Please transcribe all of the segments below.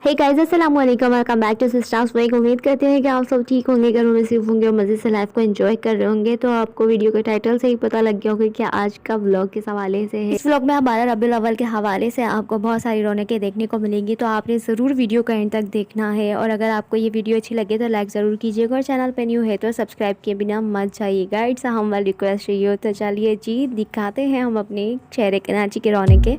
Hey guys, अस्सलाम वालेकुम, welcome back two sisters vlog. उम्मीद करते हैं कि आप सब ठीक होंगे, घरों में सेफ होंगे और मज़े से लाइफ को एंजॉय कर रहे होंगे। तो आपको वीडियो के टाइटल से ही पता लग गया होगा कि आज का व्लॉग किस हवाले से है। इस व्लॉग में हमारा रबीउल अव्वल के हवाले से आपको बहुत सारी रौनकें देखने को मिलेंगी, तो आपने ज़रूर वीडियो का एंड तक देखना है। और अगर आपको ये वीडियो अच्छी लगे तो लाइक ज़रूर कीजिएगा, और चैनल पर न्यू है तो सब्सक्राइब किए बिना मत जाइएगा। इट्स हम्बल रिक्वेस्ट रही हो। तो चलिए जी, दिखाते हैं हम अपने शहर कराची के रौनकें।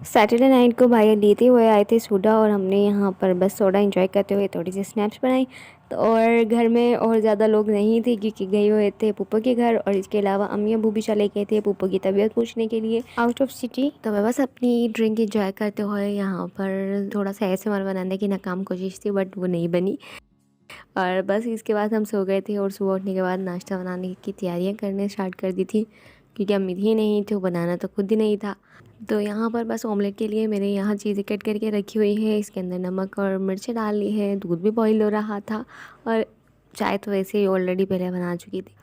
सैटरडे नाइट को भाई लेते हुए आए थे सोडा, और हमने यहाँ पर बस सोडा एंजॉय करते हुए थोड़ी सी स्नैप्स बनाई। तो और घर में और ज़्यादा लोग नहीं थे क्योंकि गए हुए थे पुप्पो के घर, और इसके अलावा अम्मी अबू भी चले गए थे पुप्पो की तबीयत पूछने के लिए आउट ऑफ सिटी। तो मैं बस अपनी ड्रिंक एंजॉय करते हुए यहाँ पर थोड़ा सा ASMR बनाने की नाकाम कोशिश थी, बट वो नहीं बनी। और बस इसके बाद हम सो गए थे, और सुबह उठने के बाद नाश्ता बनाने की तैयारियां करने स्टार्ट कर दी थी क्योंकि अम्मी थी नहीं, तो बनाना तो खुद ही नहीं था। तो यहाँ पर बस ऑमलेट के लिए मैंने यहाँ चीज़ें कट करके रखी हुई है। इसके अंदर नमक और मिर्च डाल ली है, दूध भी बॉईल हो रहा था, और चाय तो वैसे ही ऑलरेडी पहले बना चुकी थी।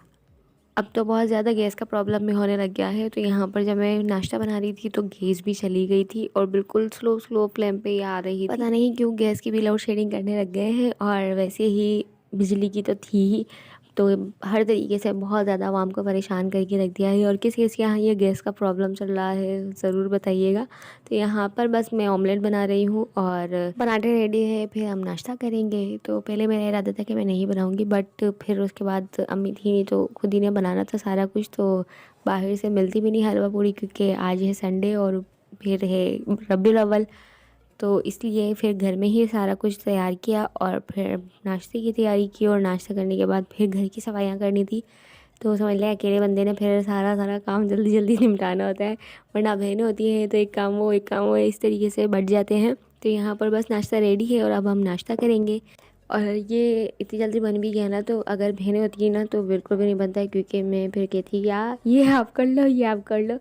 अब तो बहुत ज़्यादा गैस का प्रॉब्लम भी होने लग गया है। तो यहाँ पर जब मैं नाश्ता बना रही थी तो गैस भी चली गई थी, और बिल्कुल स्लो स्लो फ्लेम पे ही आ रही थी। पता नहीं क्यों गैस की भी लोड शेडिंग करने लग गए हैं, और वैसे ही बिजली की तो थी ही। तो हर तरीके से बहुत ज़्यादा आवाम को परेशान करके रख दिया है। और किस किस के यहाँ ये गैस का प्रॉब्लम चल रहा है ज़रूर बताइएगा। तो यहाँ पर बस मैं ऑमलेट बना रही हूँ, और पराठे रेडी है, फिर हम नाश्ता करेंगे। तो पहले मेरा इरादा था कि मैं नहीं बनाऊँगी, बट फिर उसके बाद अम्मी थी नहीं तो खुद ही ने बनाना था सारा कुछ। तो बाहर से मिलती भी नहीं हलवा पूड़ी, क्योंकि आज है संडे और फिर है रबीउल अव्वल। तो इसलिए फिर घर में ही सारा कुछ तैयार किया, और फिर नाश्ते की तैयारी की, और नाश्ता करने के बाद फिर घर की सफाइयाँ करनी थी। तो समझ लें अकेले बंदे ने फिर सारा सारा काम जल्दी जल्दी निपटाना होता है, वरना बहनें होती हैं तो एक काम वो इस तरीके से बढ़ जाते हैं। तो यहाँ पर बस नाश्ता रेडी है, और अब हम नाश्ता करेंगे। और ये इतनी जल्दी बन भी गया ना, तो अगर बहनें होती हैं ना तो बिल्कुल भी नहीं बनता है, क्योंकि मैं फिर कहती यार ये आप कर लो, ये आप कर लो।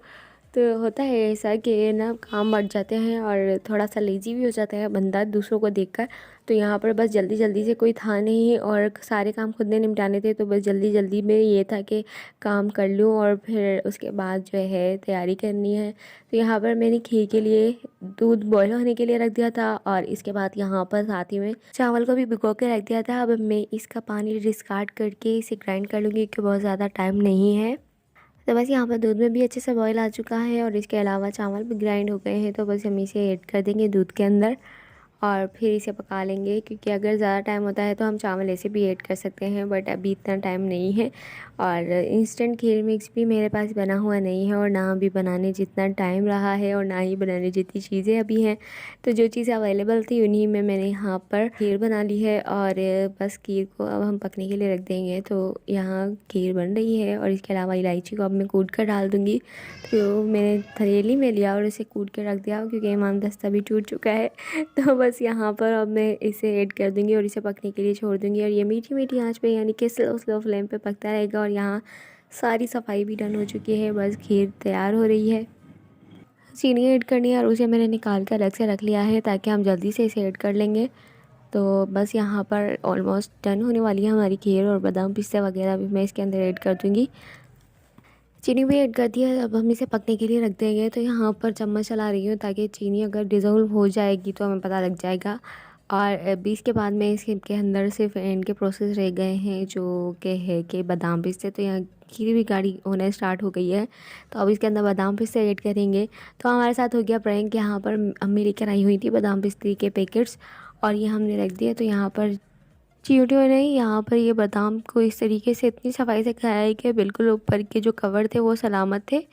तो होता है ऐसा कि ना काम बढ़ जाते हैं, और थोड़ा सा लेज़ी भी हो जाता है बंदा दूसरों को देखकर। तो यहाँ पर बस जल्दी जल्दी से कोई था नहीं, और सारे काम खुद ने निपटाने थे, तो बस जल्दी जल्दी में ये था कि काम कर लूँ और फिर उसके बाद जो है तैयारी करनी है। तो यहाँ पर मैंने खीर के लिए दूध बॉयल होने के लिए रख दिया था, और इसके बाद यहाँ पर साथ ही में चावल को भी भिगो के रख दिया था। अब मैं इसका पानी डिस्कार्ड करके इसे ग्राइंड कर लूँगी, क्योंकि बहुत ज़्यादा टाइम नहीं है। तो बस यहाँ पर दूध में भी अच्छे से बॉईल आ चुका है, और इसके अलावा चावल भी ग्राइंड हो गए हैं। तो बस हम इसे ऐड कर देंगे दूध के अंदर, और फिर इसे पका लेंगे। क्योंकि अगर ज़्यादा टाइम होता है तो हम चावल ऐसे भी ऐड कर सकते हैं, बट अभी इतना टाइम नहीं है। और इंस्टेंट खीर मिक्स भी मेरे पास बना हुआ नहीं है, और ना अभी बनाने जितना टाइम रहा है, और ना ही बनाने जितनी चीज़ें अभी हैं। तो जो चीज़ें अवेलेबल थी उन्हीं में मैंने यहाँ पर खीर बना ली है, और बस खीर को अब हम पकने के लिए रख देंगे। तो यहाँ खीर बन रही है, और इसके अलावा इलायची को अब मैं कूट कर डाल दूँगी। तो मैंने थैली में लिया और इसे कूट के रख दिया, क्योंकि इमाम दस्ता भी टूट चुका है। तो बस यहाँ पर अब मैं इसे ऐड कर दूँगी और इसे पकने के लिए छोड़ दूँगी, और ये मीठी मीठी आंच पे यानी कि स्लो स्लो फ्लेम पे पकता रहेगा। और यहाँ सारी सफाई भी डन हो चुकी है, बस खीर तैयार हो रही है। चीनी ऐड करनी है, और उसे मैंने निकाल कर अलग से रख लिया है ताकि हम जल्दी से इसे ऐड कर लेंगे। तो बस यहाँ पर ऑलमोस्ट डन होने वाली है हमारी खीर, और बादाम पिस्ता वगैरह भी मैं इसके अंदर ऐड कर दूँगी। चीनी भी ऐड कर दिया है, अब हम इसे पकने के लिए रख देंगे। तो यहाँ पर चम्मच चला रही हूँ ताकि चीनी अगर डिज़ोल्व हो जाएगी तो हमें पता लग जाएगा। और अभी इसके बाद में इसके अंदर सिर्फ एंड के प्रोसेस रह गए हैं, जो कि है कि बादाम पिस्ते। तो यहाँ खीर भी गाढ़ी होने स्टार्ट हो गई है, तो अब इसके अंदर बादाम पिस्ते ऐड करेंगे। तो हमारे साथ हो गया प्रैंक, यहाँ पर अम्मी लेकर आई हुई थी बादाम पिस्ते के पैकेट्स, और ये हमने रख दिया। तो यहाँ पर चींटियों ने यहाँ पर ये बादाम को इस तरीके से इतनी सफाई से खाया है कि बिल्कुल ऊपर के जो कवर थे वो सलामत थे,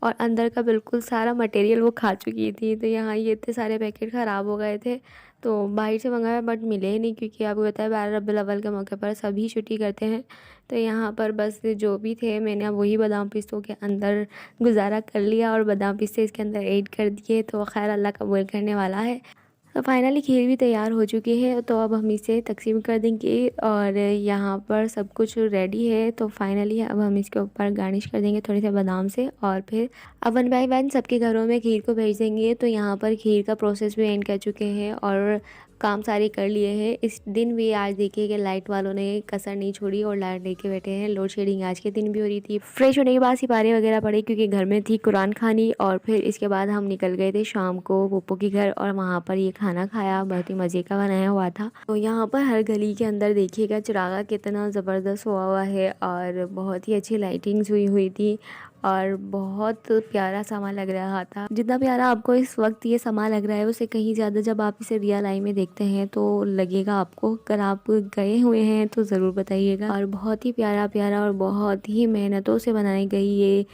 और अंदर का बिल्कुल सारा मटेरियल वो खा चुकी थी। तो यहाँ ये इतने सारे पैकेट ख़राब हो गए थे, तो बाहर से मंगाया बट मिले ही नहीं, क्योंकि आपको पता है 12 रबीउल अव्वल के मौके पर सभी छुट्टी करते हैं। तो यहाँ पर बस जो भी थे मैंने अब वही बादाम पिस्तों के अंदर गुजारा कर लिया, और बादाम पिस्ते इसके अंदर ऐड कर दिए। तो खैर अल्लाह कबूल करने वाला है। तो फाइनली खीर भी तैयार हो चुकी है, तो अब हम इसे तकसीम कर देंगे, और यहाँ पर सब कुछ रेडी है। तो फाइनली अब हम इसके ऊपर गार्निश कर देंगे थोड़े से बादाम से, और फिर अब 1 बाय 1 सबके घरों में खीर को भेज देंगे। तो यहाँ पर खीर का प्रोसेस भी एंड कर चुके हैं, और काम सारे कर लिए हैं। इस दिन भी आज देखिए कि लाइट वालों ने कसर नहीं छोड़ी और लाइट लेके बैठे हैं। लोड शेडिंग आज के दिन भी हो रही थी। फ्रेश होने के बाद सिपारे वगैरह पड़े क्योंकि घर में थी कुरान खानी, और फिर इसके बाद हम निकल गए थे शाम को पप्पू के घर और वहाँ पर ये खाना खाया, बहुत ही मज़े का बनाया हुआ था। तो यहाँ पर हर गली के अंदर देखिएगा चिरागा कितना ज़बरदस्त हुआ है और बहुत ही अच्छी लाइटिंग्स हुई थी और बहुत प्यारा समा लग रहा था। जितना प्यारा आपको इस वक्त ये समा लग रहा है उससे कहीं ज़्यादा जब आप इसे रियल आई में देखते हैं तो लगेगा आपको। अगर आप गए हुए हैं तो ज़रूर बताइएगा। और बहुत ही प्यारा प्यारा और बहुत ही मेहनतों से बनाई गई ये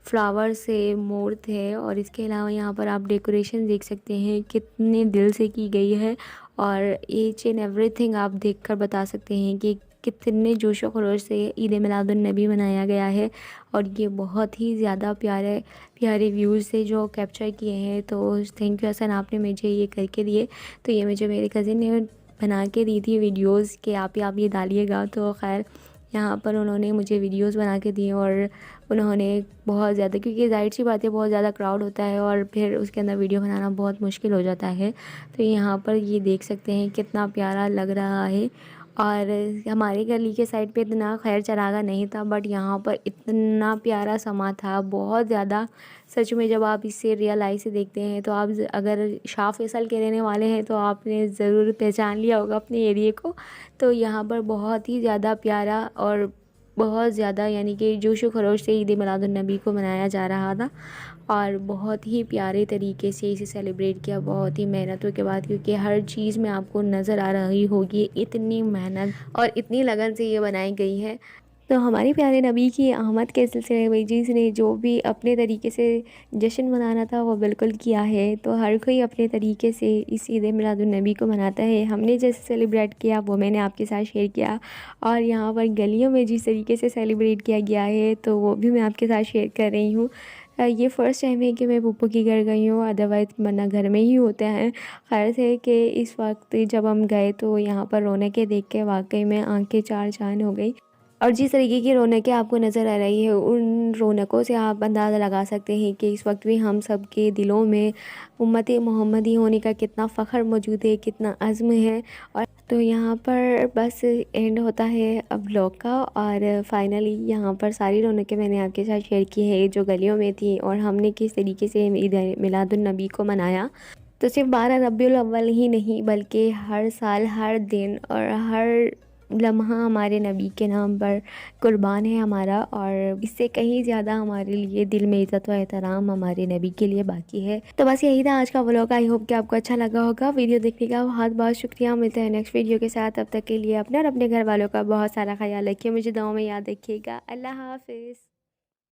फ्लावर से मूर्त है। और इसके अलावा यहाँ पर आप डेकोरेशन देख सकते हैं कितने दिल से की गई है और ईच एंड एवरीथिंग आप देखकर बता सकते हैं कि कितने जोश व खरोश से ईद मिलादुन नबी मनाया गया है। और ये बहुत ही ज़्यादा प्यारे प्यारे व्यूज़ से जो कैप्चर किए हैं। तो थैंक यू हसन, आपने मुझे ये करके दिए। तो ये मुझे मेरे कज़िन ने बना के दी थी वीडियोज़ कि आप ये डालिएगा। तो खैर यहाँ पर उन्होंने मुझे वीडियोस बना के दिए और उन्होंने बहुत ज़्यादा, क्योंकि ज़ाहिर सी बात है बहुत ज़्यादा क्राउड होता है और फिर उसके अंदर वीडियो बनाना बहुत मुश्किल हो जाता है। तो यहाँ पर ये देख सकते हैं कितना प्यारा लग रहा है। और हमारे गली के साइड पे इतना खैर चरागा नहीं था, बट यहाँ पर इतना प्यारा समा था, बहुत ज़्यादा। सच में जब आप इसे रियल आई से देखते हैं तो आप अगर शाह फैसल के रहने वाले हैं तो आपने ज़रूर पहचान लिया होगा अपने एरिए को। तो यहाँ पर बहुत ही ज़्यादा प्यारा और बहुत ज़्यादा यानी कि जोश व खरोश से ईद मिलादुन नबी को मनाया जा रहा था और बहुत ही प्यारे तरीके से इसे सेलिब्रेट किया, बहुत ही मेहनतों के बाद, क्योंकि हर चीज़ में आपको नज़र आ रही होगी इतनी मेहनत और इतनी लगन से ये बनाई गई है। तो हमारे प्यारे नबी की आमद के सिलसिले में जिसने जो भी अपने तरीके से जश्न मनाना था वो बिल्कुल किया है। तो हर कोई अपने तरीके से इस ईद मिलादुन नबी को मनाता है। हमने जैसे सेलिब्रेट किया वो मैंने आपके साथ शेयर किया, और यहाँ पर गलियों में जिस तरीके से सेलिब्रेट किया गया है तो वो भी मैं आपके साथ शेयर कर रही हूँ। ये फ़र्स्ट टाइम है कि मैं पप्पू के घर गई हूँ, अदरवाइज़ वरना घर में ही होते हैं। खैर से कि इस वक्त जब हम गए तो यहाँ पर रौनकें देख के वाकई में आंखें चार चाँद हो गई। और जिस तरीके की रौनकें आपको नज़र आ रही है उन रौनकों से आप अंदाज़ा लगा सकते हैं कि इस वक्त भी हम सब के दिलों में उम्मत मोहम्मदी होने का कितना फ़ख्र मौजूद है, कितना अज़्म है। और तो यहाँ पर बस एंड होता है अब व्लॉग का, और फाइनली यहाँ पर सारी रौनकें मैंने आपके साथ शेयर की है जो गलियों में थी और हमने किस तरीके से ईद मिलादुन नबी को मनाया। तो सिर्फ 12 रबीउल अव्वल ही नहीं बल्कि हर साल हर दिन और हर लम्हा हमारे नबी के नाम पर कुर्बान है हमारा, और इससे कहीं ज़्यादा हमारे लिए दिल में इज़्ज़त व एहतराम हमारे नबी के लिए बाकी है। तो बस यही था आज का व्लॉग। आई होप कि आपको अच्छा लगा होगा। वीडियो देखने का बहुत बहुत शुक्रिया। मिलते हैं नेक्स्ट वीडियो के साथ। तब तक के लिए अपने और अपने घर वालों का बहुत सारा ख्याल रखिए। मुझे दुआओं में याद रखिएगा। अल्लाह हाफ़िज़।